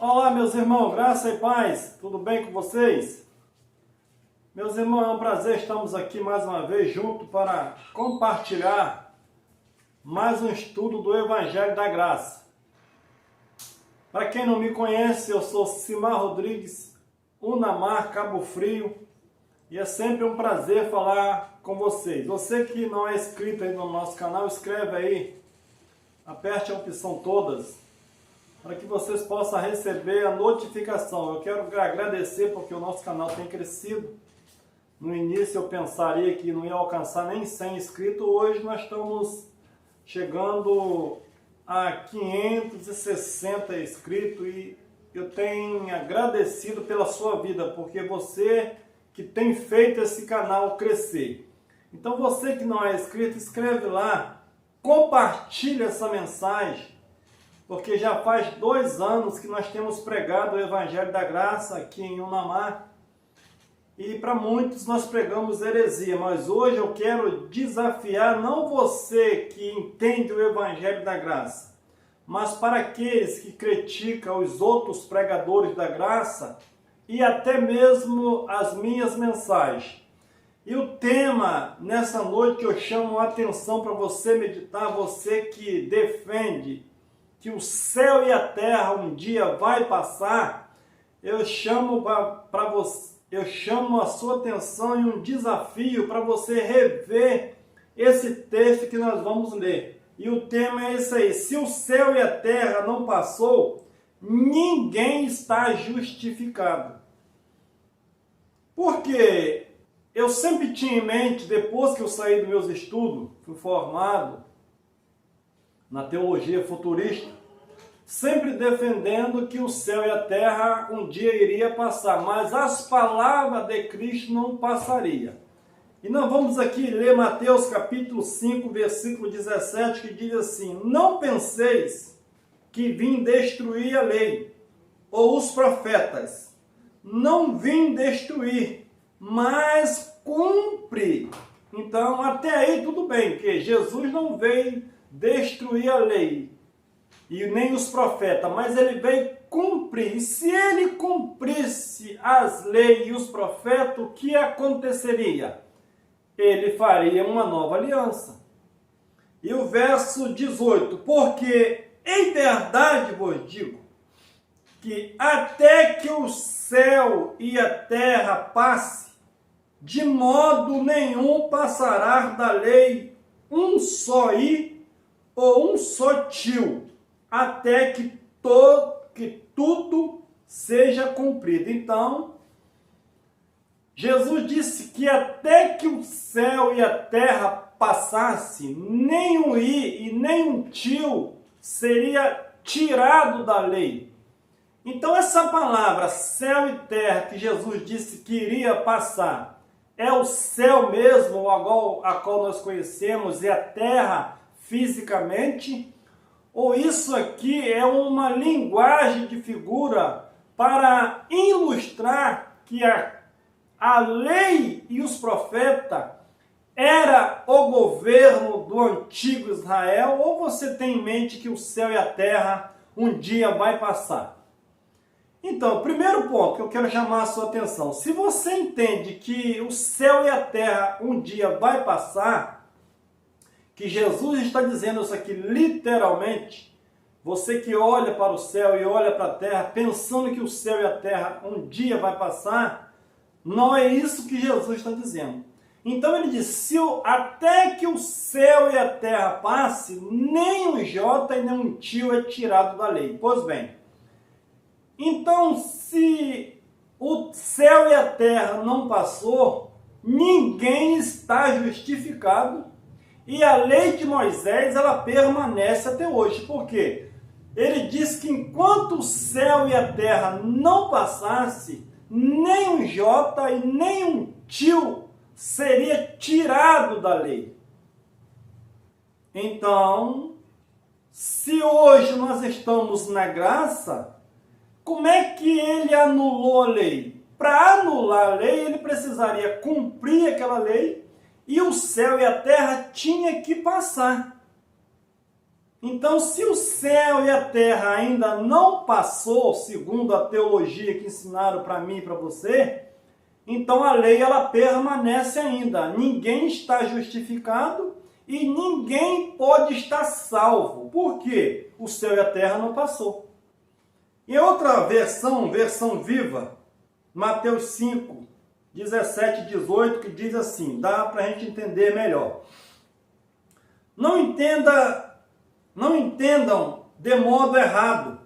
Olá, meus irmãos, graça e paz, tudo bem com vocês? Meus irmãos, é um prazer estarmos aqui mais uma vez juntos para compartilhar mais um estudo do Evangelho da Graça. Para quem não me conhece, eu sou Simar Rodrigues, Unamar, Cabo Frio, e é sempre um prazer falar com vocês. Você que não é inscrito aí no nosso canal, escreve aí, aperte a opção todas, para que vocês possam receber a notificação. Eu quero agradecer porque o nosso canal tem crescido. No início eu pensaria que não ia alcançar nem 100 inscritos. Hoje nós estamos chegando a 560 inscritos e eu tenho agradecido pela sua vida, porque você que tem feito esse canal crescer. Então você que não é inscrito, escreve lá, compartilha essa mensagem, porque já faz 2 anos que nós temos pregado o Evangelho da Graça aqui em Unamar, e para muitos nós pregamos heresia, mas hoje eu quero desafiar não você que entende o Evangelho da Graça, mas para aqueles que criticam os outros pregadores da graça e até mesmo as minhas mensagens. E o tema nessa noite que eu chamo a atenção para você meditar, você que defende que o céu e a terra um dia vai passar, eu chamo para você, eu chamo a sua atenção em um desafio para você rever esse texto que nós vamos ler. E o tema é esse aí: se o céu e a terra não passou, ninguém está justificado. Porque eu sempre tinha em mente, depois que eu saí dos meus estudos, fui formado na teologia futurista, sempre defendendo que o céu e a terra um dia iria passar, mas as palavras de Cristo não passariam. E nós vamos aqui ler Mateus capítulo 5, versículo 17, que diz assim: não penseis que vim destruir a lei ou os profetas. Não vim destruir, mas cumpre. Então, até aí tudo bem, que Jesus não veio destruir a lei e nem os profetas, mas ele veio cumprir. E se ele cumprisse as leis e os profetas, o que aconteceria? Ele faria uma nova aliança. E o verso 18: porque em verdade vos digo, que até que o céu e a terra passe, de modo nenhum passará da lei um só i ou um só tio, até que tudo seja cumprido. Então, Jesus disse que até que o céu e a terra passasse, nem um i e nem um tio seria tirado da lei. Então essa palavra céu e terra que Jesus disse que iria passar, é o céu mesmo, a qual nós conhecemos, e a terra fisicamente? Ou isso aqui é uma linguagem de figura para ilustrar que a lei e os profetas era o governo do antigo Israel? Ou você tem em mente que o céu e a terra um dia vai passar? Então, primeiro ponto que eu quero chamar a sua atenção: se você entende que o céu e a terra um dia vai passar, que Jesus está dizendo isso aqui literalmente, você que olha para o céu e olha para a terra pensando que o céu e a terra um dia vai passar, não é isso que Jesus está dizendo. Então ele diz: até que o céu e a terra passe, nem um jota e nem um tio é tirado da lei. Pois bem, então se o céu e a terra não passou, ninguém está justificado, e a lei de Moisés ela permanece até hoje. Por quê? Ele diz que enquanto o céu e a terra não passasse, nem um jota e nem um tio seria tirado da lei. Então, se hoje nós estamos na graça, como é que ele anulou a lei? Para anular a lei, ele precisaria cumprir aquela lei e o céu e a terra tinha que passar. Então, se o céu e a terra ainda não passou, segundo a teologia que ensinaram para mim e para você, então a lei ela permanece ainda. Ninguém está justificado e ninguém pode estar salvo. Por quê? O céu e a terra não passou. E outra versão viva, Mateus 5, 17 e 18, que diz assim, dá para a gente entender melhor. Não entendam de modo errado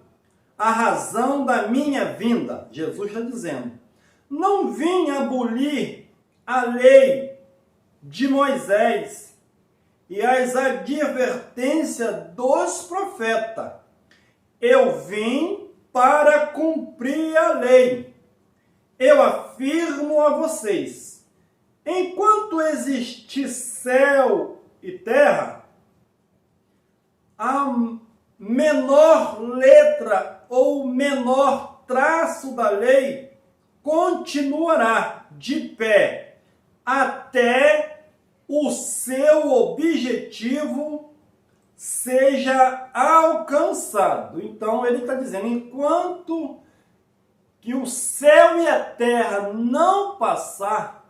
a razão da minha vinda. Jesus está dizendo, não vim abolir a lei de Moisés e as advertências dos profetas. Eu vim para cumprir a lei. Eu afirmo a vocês, enquanto existir céu e terra, a menor letra ou menor traço da lei continuará de pé até o seu objetivo seja alcançado. Então ele está dizendo, enquanto que o céu e a terra não passar,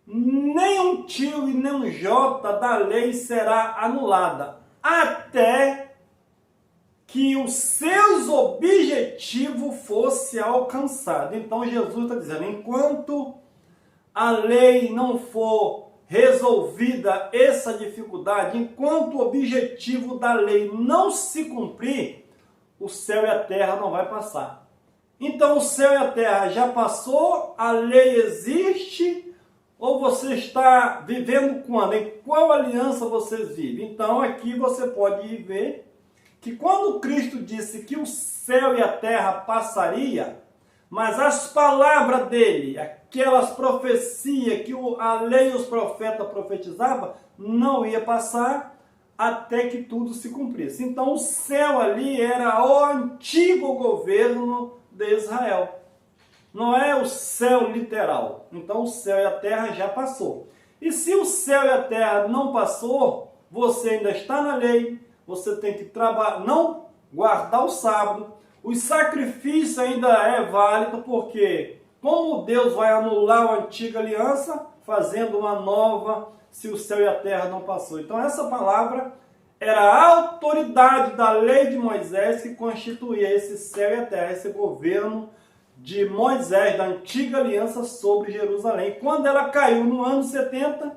nem um tio e nem um jota da lei será anulada, até que os seus objetivos fossem alcançados. Então Jesus está dizendo, enquanto a lei não for resolvida, essa dificuldade, enquanto o objetivo da lei não se cumprir, o céu e a terra não vai passar. Então o céu e a terra já passou, a lei existe, ou você está vivendo quando? Em qual aliança você vive? Então aqui você pode ver que quando Cristo disse que o céu e a terra passaria, mas as palavras dele, aquelas profecias que a lei e os profetas profetizavam, não ia passar até que tudo se cumprisse. Então o céu ali era o antigo governo de Israel. Não é o céu literal. Então o céu e a terra já passou. E se o céu e a terra não passou, você ainda está na lei, você tem que trabalhar, não guardar o sábado, o sacrifício ainda é válido, porque como Deus vai anular a antiga aliança, fazendo uma nova, se o céu e a terra não passou. Então essa palavra era a autoridade da lei de Moisés que constituía esse céu e a terra, esse governo de Moisés, da antiga aliança sobre Jerusalém. Quando ela caiu no ano 70,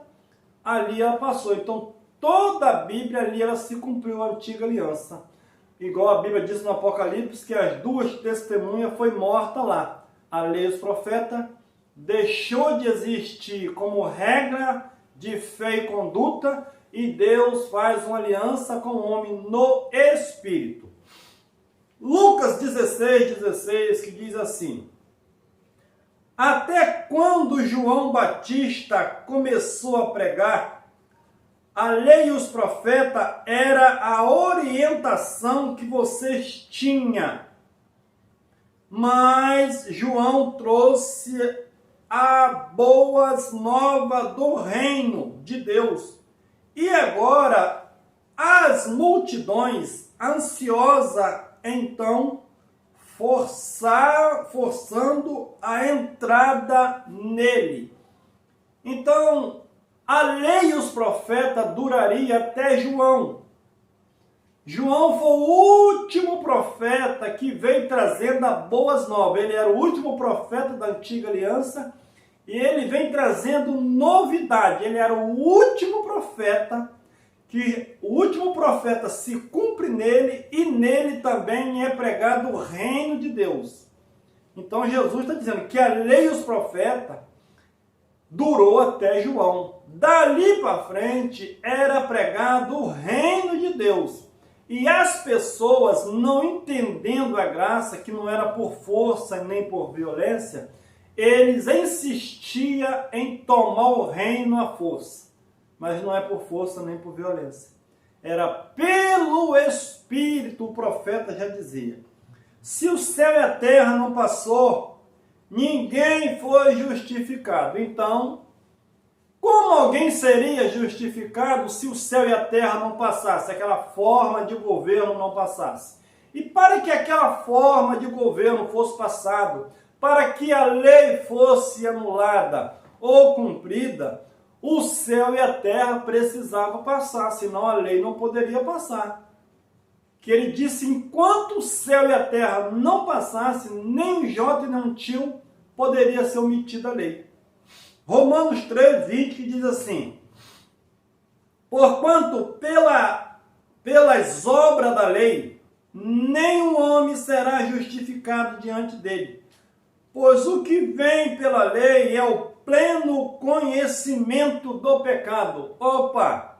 ali ela passou. Então toda a Bíblia ali ela se cumpriu a antiga aliança. Igual a Bíblia diz no Apocalipse que as duas testemunhas foi morta lá. A lei e os profetas deixou de existir como regra de fé e conduta, e Deus faz uma aliança com o homem no Espírito. Lucas 16, que diz assim, até quando João Batista começou a pregar, a lei e os profetas era a orientação que vocês tinham, mas João trouxe a boas novas do reino de Deus. E agora, as multidões ansiosas, então, forçando a entrada nele. Então, a lei e os profetas duraria até João. João foi o último profeta que veio trazendo as boas novas. Ele era o último profeta da antiga aliança e ele vem trazendo novidade. Ele era o último profeta, que o último profeta se cumpre nele e nele também é pregado o reino de Deus. Então Jesus está dizendo que a lei e os profetas durou até João. Dali para frente era pregado o reino de Deus. E as pessoas, não entendendo a graça, que não era por força nem por violência, eles insistiam em tomar o reino à força. Mas não é por força nem por violência. Era pelo Espírito, o profeta já dizia. Se o céu e a terra não passou, ninguém foi justificado. Então, Como alguém seria justificado se o céu e a terra não passassem, aquela forma de governo não passasse? E para que aquela forma de governo fosse passado, para que a lei fosse anulada ou cumprida, o céu e a terra precisavam passar, senão a lei não poderia passar. Que ele disse, enquanto o céu e a terra não passassem, nem um jota e nem um tio poderia ser omitida a lei. Romanos 3:20, que diz assim, porquanto pelas obras da lei, nenhum homem será justificado diante dele, pois o que vem pela lei é o pleno conhecimento do pecado. Opa!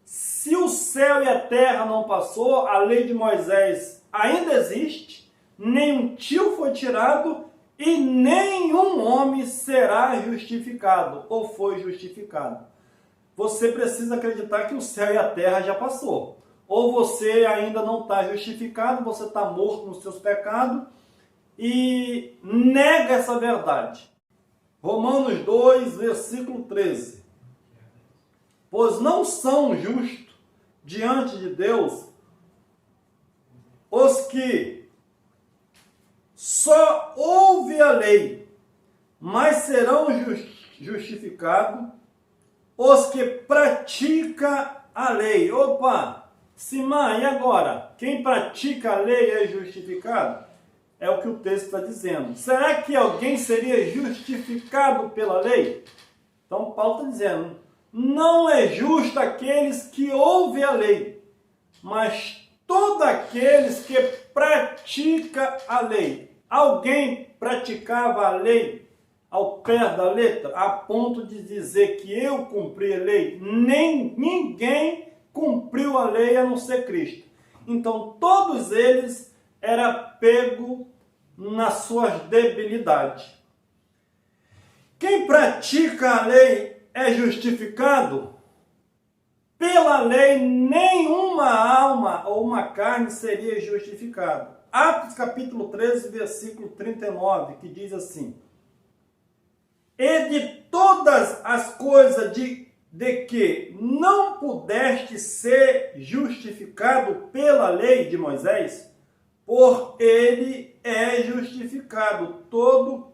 Se o céu e a terra não passou, a lei de Moisés ainda existe, nenhum tio foi tirado e nenhum homem será justificado ou foi justificado. Você precisa acreditar que o céu e a terra já passou. Ou você ainda não está justificado, você está morto nos seus pecados e nega essa verdade. Romanos 2, versículo 13. Pois não são justos diante de Deus os que só ouvem a lei, mas serão justificados os que praticam a lei. Opa! Simã, e agora? Quem pratica a lei é justificado? É o que o texto está dizendo. Será que alguém seria justificado pela lei? Então Paulo está dizendo, não é justo aqueles que ouvem a lei, mas todos aqueles que praticam a lei. Alguém praticava a lei ao pé da letra, a ponto de dizer que eu cumpri a lei? Ninguém cumpriu a lei a não ser Cristo. Então todos eles eram pegos nas suas debilidades. Quem pratica a lei é justificado? Pela lei, nenhuma alma ou uma carne seria justificada. Atos capítulo 13, versículo 39, que diz assim, e de todas as coisas de que não pudeste ser justificado pela lei de Moisés, por ele é justificado todo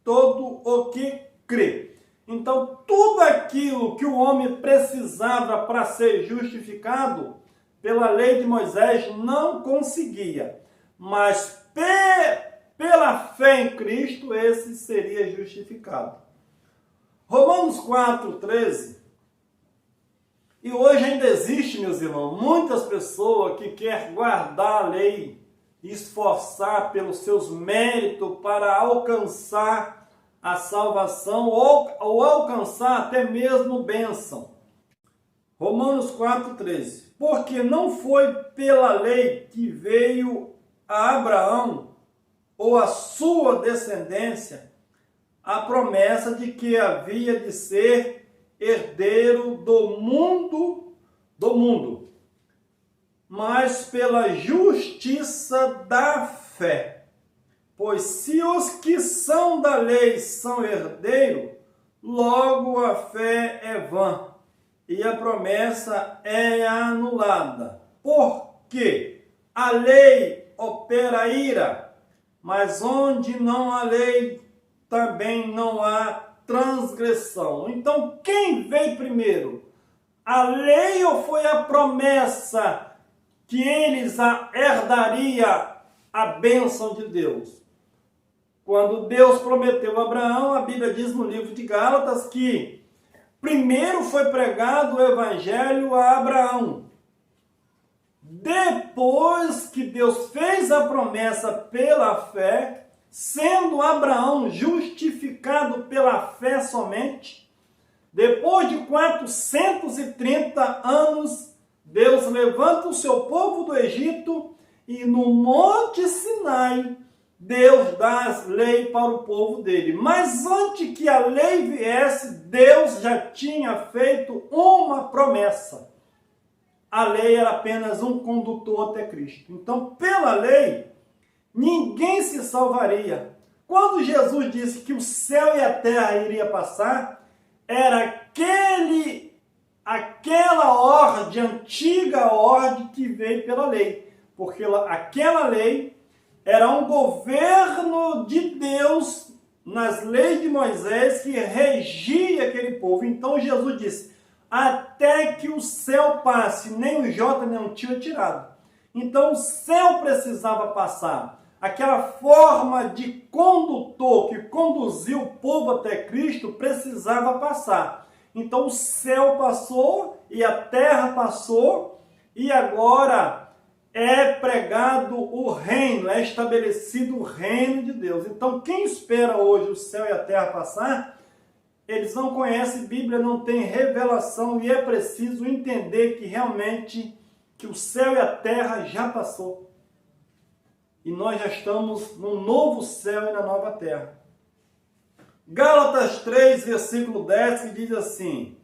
o que crê. Então, tudo aquilo que o homem precisava para ser justificado pela lei de Moisés não conseguia. Mas pela fé em Cristo, esse seria justificado. Romanos 4:13. E hoje ainda existe, meus irmãos, muitas pessoas que querem guardar a lei, esforçar pelos seus méritos para alcançar a salvação ou alcançar até mesmo bênção. Romanos 4:13. Porque não foi pela lei que veio a Abraão ou a sua descendência a promessa de que havia de ser herdeiro do mundo, mas pela justiça da fé. Pois se os que são da lei são herdeiros, logo a fé é vã e a promessa é anulada. Porque a lei opera ira, mas onde não há lei, também não há transgressão. Então, quem veio primeiro? A lei ou foi a promessa que eles herdaria a bênção de Deus? Quando Deus prometeu a Abraão, a Bíblia diz no livro de Gálatas que primeiro foi pregado o evangelho a Abraão. Depois que Deus fez a promessa pela fé, sendo Abraão justificado pela fé somente, depois de 430 anos, Deus levanta o seu povo do Egito e no Monte Sinai, Deus dá as leis para o povo dele. Mas antes que a lei viesse, Deus já tinha feito uma promessa. A lei era apenas um condutor até Cristo. Então, pela lei, ninguém se salvaria. Quando Jesus disse que o céu e a terra iria passar, era aquela ordem, antiga ordem que veio pela lei. Porque aquela lei era um governo de Deus nas leis de Moisés que regia aquele povo. Então Jesus disse, até que o céu passe, nem o jota nem o tio é tirado. Então o céu precisava passar. Aquela forma de condutor que conduziu o povo até Cristo precisava passar. Então o céu passou e a terra passou e agora é pregado o reino, é estabelecido o reino de Deus. Então quem espera hoje o céu e a terra passar, eles não conhecem Bíblia, não tem revelação e é preciso entender que realmente que o céu e a terra já passou. E nós já estamos no novo céu e na nova terra. Gálatas 3, versículo 10, que diz assim,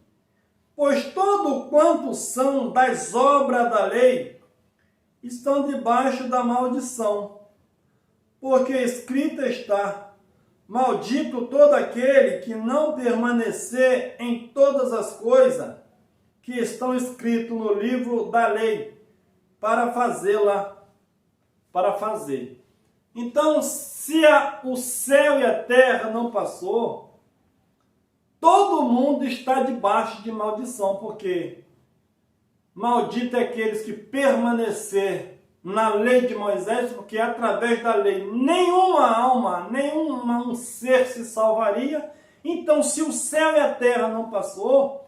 pois todo quanto são das obras da lei, estão debaixo da maldição. Porque escrito está, maldito todo aquele que não permanecer em todas as coisas que estão escritas no livro da lei, para fazer. Então, se o céu e a terra não passou, todo mundo está debaixo de maldição, porque maldito é aqueles que permanecer na lei de Moisés, porque através da lei nenhuma alma, nenhum ser se salvaria. Então, se o céu e a terra não passou,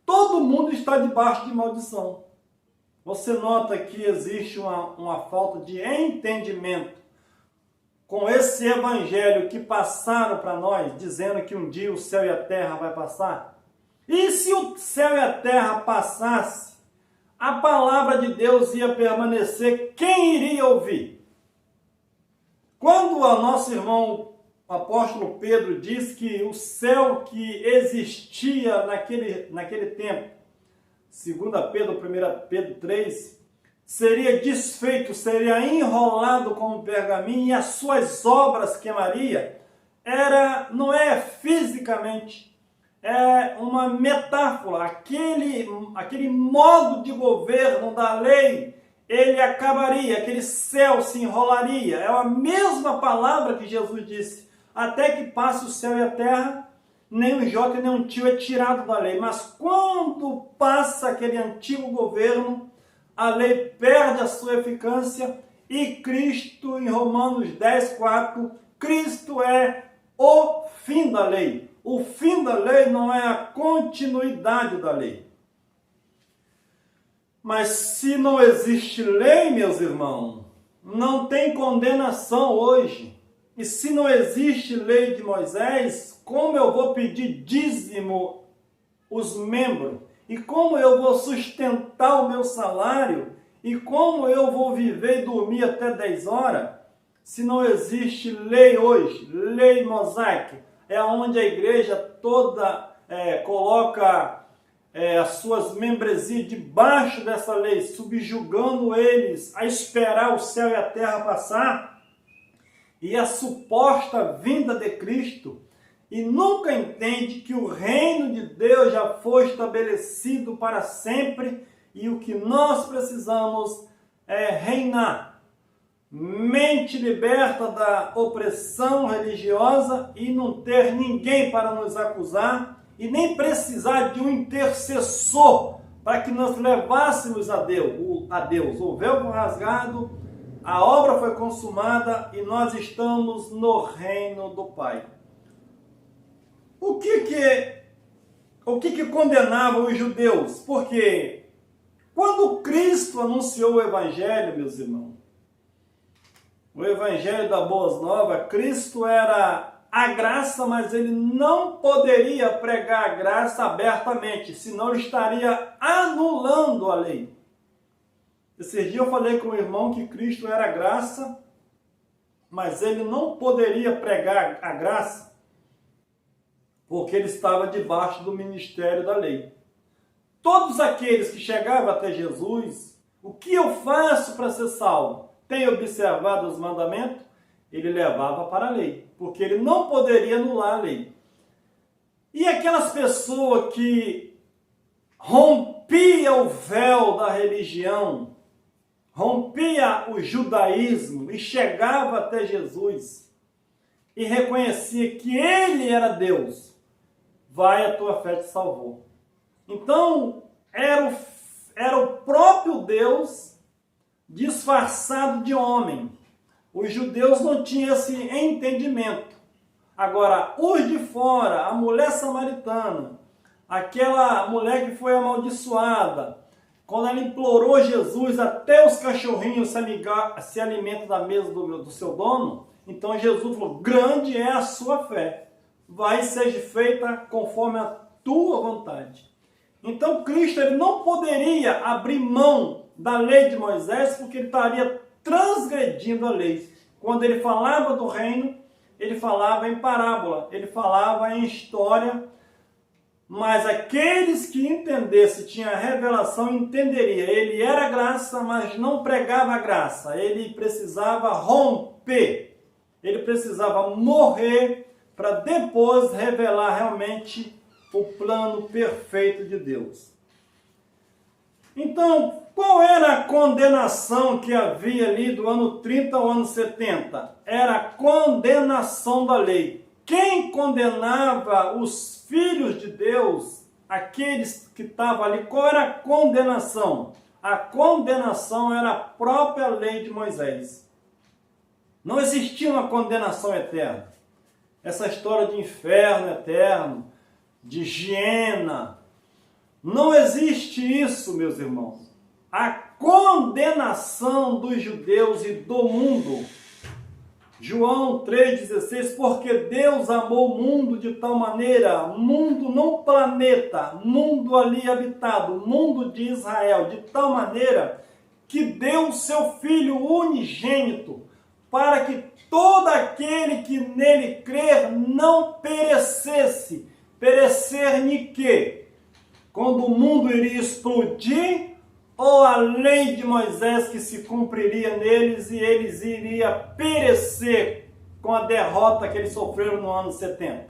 todo mundo está debaixo de maldição. Você nota que existe uma falta de entendimento com esse evangelho que passaram para nós, dizendo que um dia o céu e a terra vai passar? E se o céu e a terra passasse, a palavra de Deus ia permanecer, quem iria ouvir? Quando o nosso irmão o apóstolo Pedro diz que o céu que existia naquele tempo, 2 Pedro, 1 Pedro 3, seria desfeito, seria enrolado como pergaminho e as suas obras queimaria, não é fisicamente, é uma metáfora, aquele modo de governo da lei, ele acabaria, aquele céu se enrolaria. É a mesma palavra que Jesus disse, até que passe o céu e a terra, nem um jota nem um tio é tirado da lei. Mas quando passa aquele antigo governo, a lei perde a sua eficácia e Cristo, em Romanos 10:4, Cristo é o fim da lei. O fim da lei não é a continuidade da lei. Mas se não existe lei, meus irmãos, não tem condenação hoje. E se não existe lei de Moisés, como eu vou pedir dízimo os membros? E como eu vou sustentar o meu salário? E como eu vou viver e dormir até 10 horas? Se não existe lei hoje, lei mosaica, é onde a igreja toda coloca as suas membresias debaixo dessa lei, subjugando eles a esperar o céu e a terra passar, e a suposta vinda de Cristo, e nunca entende que o reino de Deus já foi estabelecido para sempre, e o que nós precisamos é reinar. Mente liberta da opressão religiosa e não ter ninguém para nos acusar e nem precisar de um intercessor para que nós levássemos a Deus. O véu foi rasgado, a obra foi consumada e nós estamos no reino do Pai. O que condenava os judeus? Porque quando Cristo anunciou o Evangelho, meus irmãos, o Evangelho da Boas Novas, Cristo era a graça, mas ele não poderia pregar a graça abertamente, senão ele estaria anulando a lei. Esses dias eu falei com o irmão que Cristo era a graça, mas ele não poderia pregar a graça, porque ele estava debaixo do ministério da lei. Todos aqueles que chegavam até Jesus, o que eu faço para ser salvo? Tem observado os mandamentos? Ele levava para a lei, porque ele não poderia anular a lei. E aquelas pessoas que rompia o véu da religião, rompia o judaísmo e chegava até Jesus e reconhecia que ele era Deus, vai, a tua fé te salvou. Então, era o próprio Deus disfarçado de homem. Os judeus não tinham esse entendimento. Agora, os de fora, a mulher samaritana, aquela mulher que foi amaldiçoada, quando ela implorou Jesus, até os cachorrinhos se alimentam da mesa do seu dono, então Jesus falou, grande é a sua fé, vai seja feita conforme a tua vontade. Então Cristo ele não poderia abrir mão da lei de Moisés, porque ele estaria transgredindo a lei. Quando ele falava do reino, ele falava em parábola, ele falava em história, mas aqueles que entendessem, tinha a revelação, entenderia. Ele era graça, mas não pregava a graça. Ele precisava romper, ele precisava morrer para depois revelar realmente o plano perfeito de Deus. Então, qual era a condenação que havia ali do ano 30 ao ano 70? Era a condenação da lei. Quem condenava os filhos de Deus, aqueles que estavam ali, qual era a condenação? A condenação era a própria lei de Moisés. Não existia uma condenação eterna. Essa história de inferno eterno, de hiena, não existe isso, meus irmãos. A condenação dos judeus e do mundo. João 3,16, porque Deus amou o mundo de tal maneira, mundo não planeta, mundo ali habitado, mundo de Israel, de tal maneira que deu o seu Filho unigênito, para que todo aquele que nele crer não perecesse. Perecer em quê? Quando o mundo iria explodir, ou a lei de Moisés que se cumpriria neles e eles iriam perecer com a derrota que eles sofreram no ano 70.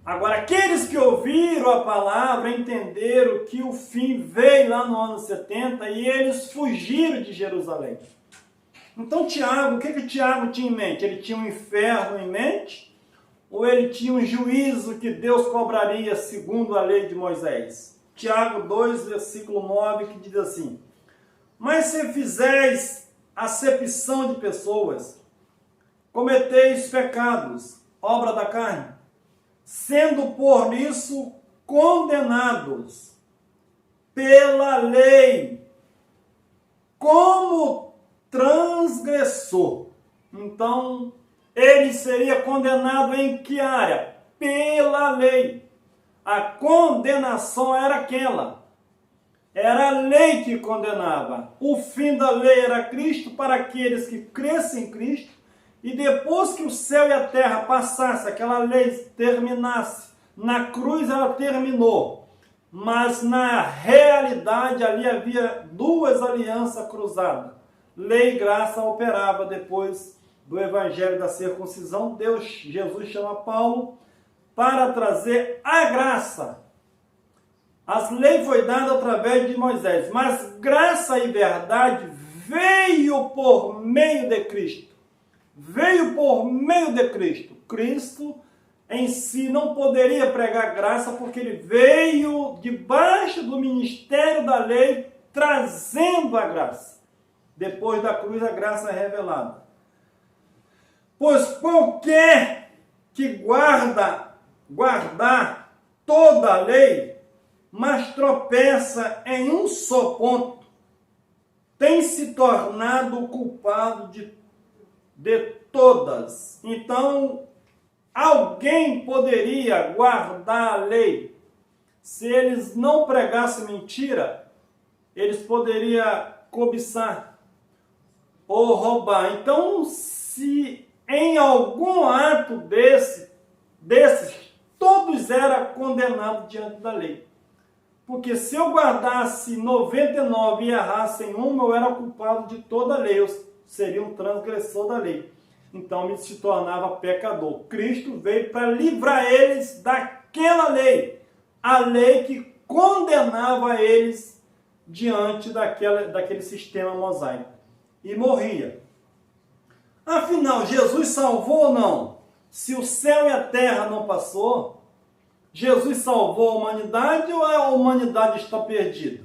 Agora, aqueles que ouviram a palavra entenderam que o fim veio lá no ano 70 e eles fugiram de Jerusalém. Então, Tiago, o que Tiago tinha em mente? Ele tinha um inferno em mente? Ou ele tinha um juízo que Deus cobraria segundo a lei de Moisés? Tiago 2, versículo 9, que diz assim, mas se fizeis acepção de pessoas, cometeis pecados, obra da carne, sendo por isso condenados pela lei, como transgressor. Então, ele seria condenado em que área? Pela lei. A condenação era aquela. Era a lei que condenava. O fim da lei era Cristo para aqueles que crescem em Cristo. E depois que o céu e a terra passassem, aquela lei terminasse, na cruz ela terminou. Mas na realidade ali havia duas alianças cruzadas. Lei e graça operava depois do evangelho da circuncisão. Jesus chama Paulo para trazer a graça. As leis foi dada através de Moisés, mas graça e verdade veio por meio de Cristo. Veio por meio de Cristo. Cristo em si não poderia pregar graça porque ele veio debaixo do ministério da lei trazendo a graça. Depois da cruz a graça é revelada. Pois qualquer que guardar toda a lei, mas tropeça em um só ponto, tem se tornado o culpado de todas. Então, alguém poderia guardar a lei. Se eles não pregassem mentira, eles poderiam cobiçar ou roubar. Então, se em algum ato desses, todos eram condenados diante da lei. Porque se eu guardasse 99 e errasse em uma, eu era culpado de toda a lei, eu seria um transgressor da lei. Então me se tornava pecador. Cristo veio para livrar eles daquele daquela lei, a lei que condenava eles diante daquele sistema mosaico, e morria. Afinal, Jesus salvou ou não? Se o céu e a terra não passou, Jesus salvou a humanidade ou a humanidade está perdida?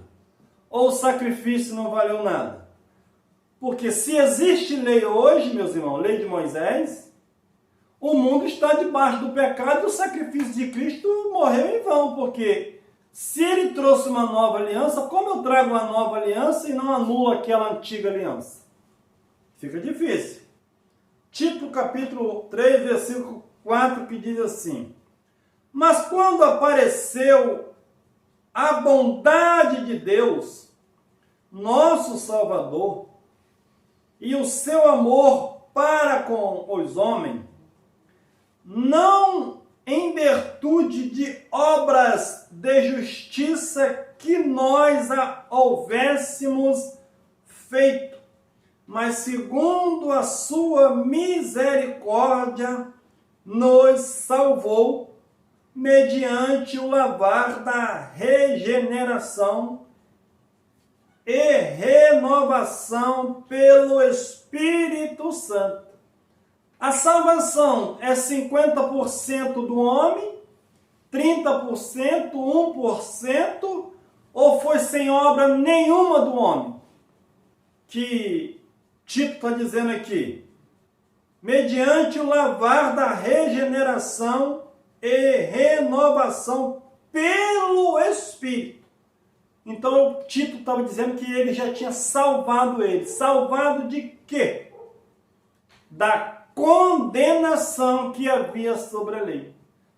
Ou o sacrifício não valeu nada? Porque se existe lei hoje, meus irmãos, lei de Moisés, o mundo está debaixo do pecado e o sacrifício de Cristo morreu em vão, porque se ele trouxe uma nova aliança, como eu trago uma nova aliança e não anulo aquela antiga aliança? Fica difícil. Tito capítulo 3, versículo 4, que diz assim: mas quando apareceu a bondade de Deus, nosso Salvador, e o seu amor para com os homens, não em virtude de obras de justiça que nós houvéssemos feito, mas segundo a sua misericórdia, nos salvou mediante o lavar da regeneração e renovação pelo Espírito Santo. A salvação é 50% do homem, 30%, 1%, ou foi sem obra nenhuma do homem? Que Tito está dizendo aqui, mediante o lavar da regeneração e renovação pelo Espírito. Então Tito estava dizendo que ele já tinha salvado ele. Salvado de quê? Da condenação que havia sobre a lei.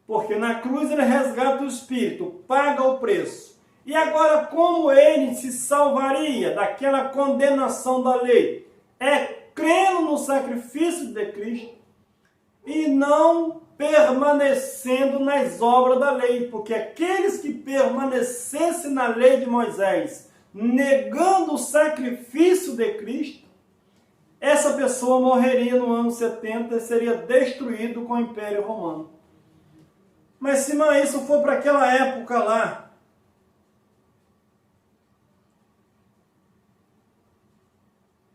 Porque na cruz ele resgata o Espírito, paga o preço. E agora como ele se salvaria daquela condenação da lei? É crendo no sacrifício de Cristo e não permanecendo nas obras da lei, porque aqueles que permanecessem na lei de Moisés, negando o sacrifício de Cristo, essa pessoa morreria no ano 70 e seria destruído com o Império Romano. Mas se isso for para aquela época lá,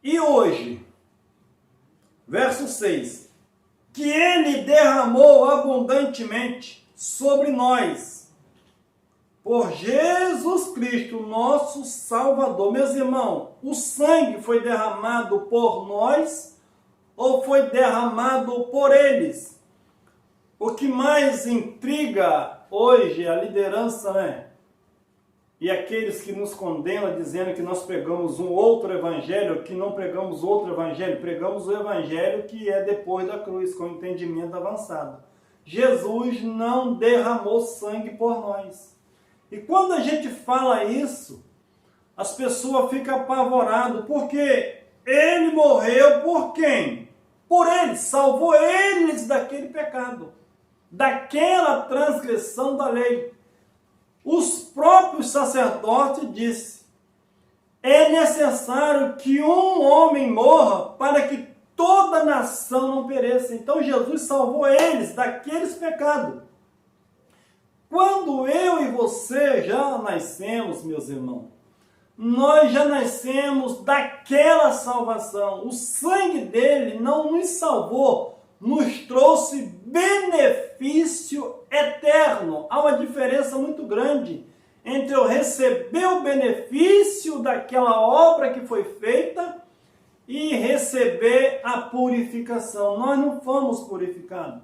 e hoje, verso 6, que ele derramou abundantemente sobre nós, por Jesus Cristo, nosso Salvador. Meus irmãos, o sangue foi derramado por nós ou foi derramado por eles? O que mais intriga hoje a liderança, né? E aqueles que nos condenam dizendo que nós pregamos um outro evangelho, que não pregamos outro evangelho, pregamos o evangelho que é depois da cruz, com entendimento avançado. Jesus não derramou sangue por nós. E quando a gente fala isso, as pessoas ficam apavoradas, porque ele morreu por quem? Por eles, salvou eles daquele pecado, daquela transgressão da lei. Os próprios sacerdotes disseram, é necessário que um homem morra para que toda a nação não pereça. Então Jesus salvou eles daqueles pecados. Quando eu e você já nascemos, meus irmãos, nós já nascemos daquela salvação. O sangue dele não nos salvou, nos trouxe benefício eterno. Há uma diferença muito grande entre eu receber o benefício daquela obra que foi feita e receber a purificação. Nós não fomos purificados.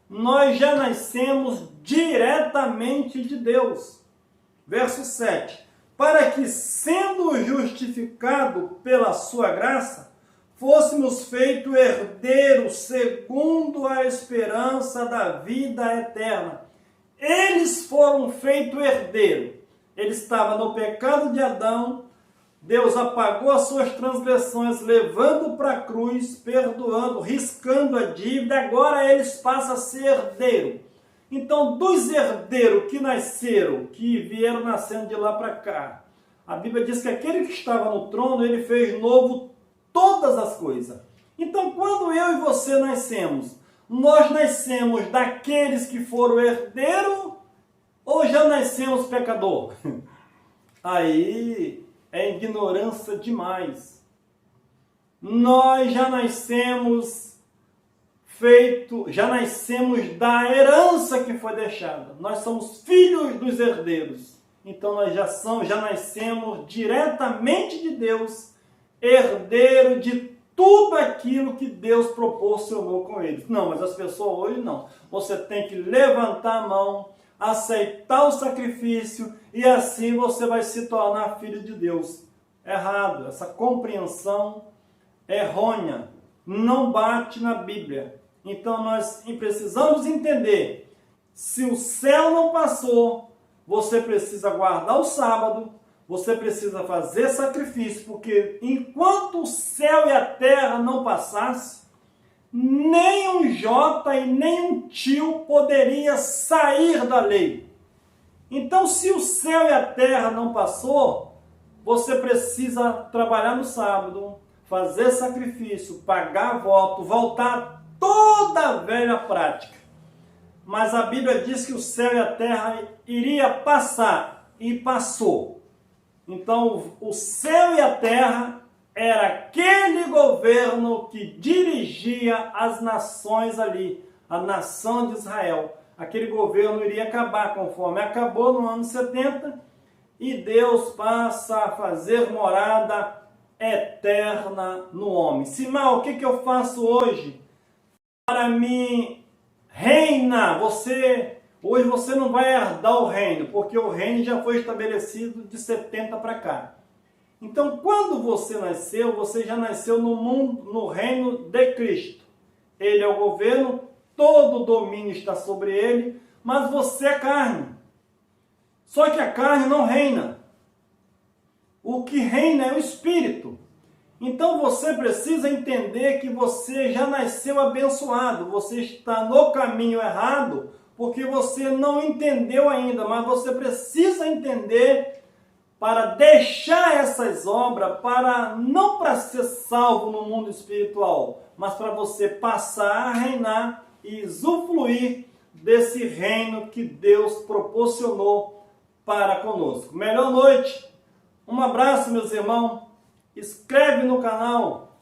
Nós já nascemos diretamente de Deus. Verso 7. Para que, sendo justificado pela sua graça, fôssemos feitos herdeiros segundo a esperança da vida eterna. Eles foram feitos herdeiros. Ele estava no pecado de Adão, Deus apagou as suas transgressões, levando para a cruz, perdoando, riscando a dívida, agora eles passam a ser herdeiros. Então, dos herdeiros que nasceram, que vieram nascendo de lá para cá, a Bíblia diz que aquele que estava no trono, ele fez novo todas as coisas. Então, quando eu e você nascemos, nós nascemos daqueles que foram herdeiros ou já nascemos pecador? Aí é ignorância demais. Nós já nascemos já nascemos da herança que foi deixada. Nós somos filhos dos herdeiros. Então nós já nascemos diretamente de Deus, herdeiro de tudo aquilo que Deus proporcionou com eles. Não, mas as pessoas hoje não. Você tem que levantar a mão, aceitar o sacrifício e assim você vai se tornar filho de Deus. Errado, essa compreensão errônea não bate na Bíblia. Então nós precisamos entender, se o céu não passou, você precisa guardar o sábado, você precisa fazer sacrifício, porque enquanto o céu e a terra não passassem, nem um jota e nem um tio poderia sair da lei. Então, se o céu e a terra não passou, você precisa trabalhar no sábado, fazer sacrifício, pagar voto, voltar a toda a velha prática. Mas a Bíblia diz que o céu e a terra iria passar, e passou. Então, o céu e a terra era aquele governo que dirigia as nações ali, a nação de Israel. Aquele governo iria acabar, conforme acabou no ano 70, e Deus passa a fazer morada eterna no homem. Simão, o que eu faço hoje para mim reinar? Hoje você não vai herdar o reino, porque o reino já foi estabelecido de 70 para cá. Então, quando você nasceu, você já nasceu no mundo, no reino de Cristo. Ele é o governo, todo o domínio está sobre ele, mas você é carne. Só que a carne não reina. O que reina é o Espírito. Então você precisa entender que você já nasceu abençoado, você está no caminho errado, porque você não entendeu ainda, mas você precisa entender para deixar essas obras, não para ser salvo no mundo espiritual, mas para você passar a reinar e usufruir desse reino que Deus proporcionou para conosco. Melhor noite, um abraço, meus irmãos, inscreve no canal,